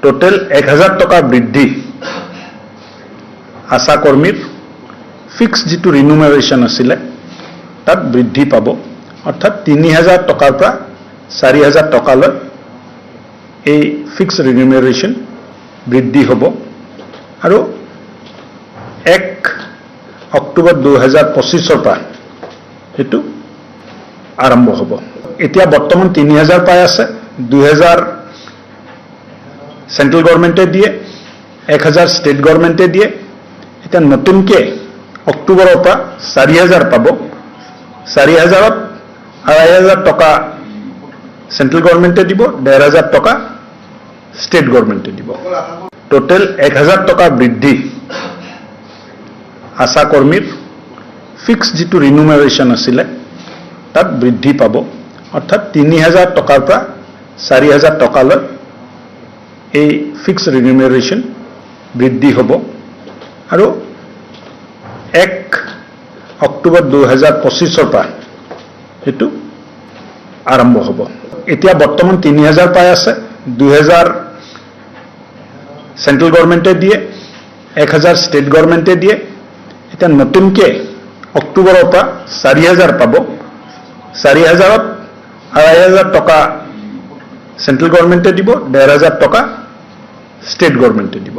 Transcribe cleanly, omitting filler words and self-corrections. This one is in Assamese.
টোটেল 1000 টাকা বৃদ্ধি আশা কৰ্মীৰ ফিক্স যেটো ৰিনুমাৰেশন আছিলে তাত বৃদ্ধি পাব অৰ্থাৎ 3000 টাকাৰ পৰা 4000 টাকালৈ এই ফিক্স ৰিনুমাৰেশন বৃদ্ধি হব আৰু 1 অক্টোবৰ 2025 পৰা এটো আৰম্ভ হব। এতিয়া বৰ্তমান 3000 পাই আছে, 2000 সেন্ট্ৰাল গভৰ্নমেন্টে দিয়ে, 1000 স্টেট গভৰ্নমেন্টে দিয়ে। এটা নতুনকে অক্টোবৰৰ পৰা 4000 পাব। 4000ত 2500 টাকা সেন্ট্রাল গভর্নমেন্টে দিব, 1500 টাকা স্টেট গভর্নমেন্টে দিব। টোটেল 1000 টাকা বৃদ্ধি আশা কর্মীর ফিক্স যেটো রিনুমারেশন আছিলে তাত বৃদ্ধি পাব অর্থাৎ 3000 টাকাৰ পৰা 4000 টাকালৈ এই ফিক্স ৰিনুমাৰেশন বৃদ্ধি হব আৰু 1 অক্টোবৰ 2025 পৰা এটো আৰম্ভ হব। এতিয়া বৰ্তমান 3000 পাই আছে, 2000 সেন্ট্ৰাল গভৰ্নমেন্টে দিয়ে, 1000 স্টেট গভৰ্নমেন্টে দিয়ে। এটা নতুনকে অক্টোবৰৰ পৰা 4000 পাব। 4000ত 2500 টাকা সেন্ট্ৰাল গভৰ্নমেন্টে দিব, 1500 টাকা স্টেট গভৰ্নমেন্টে দিব।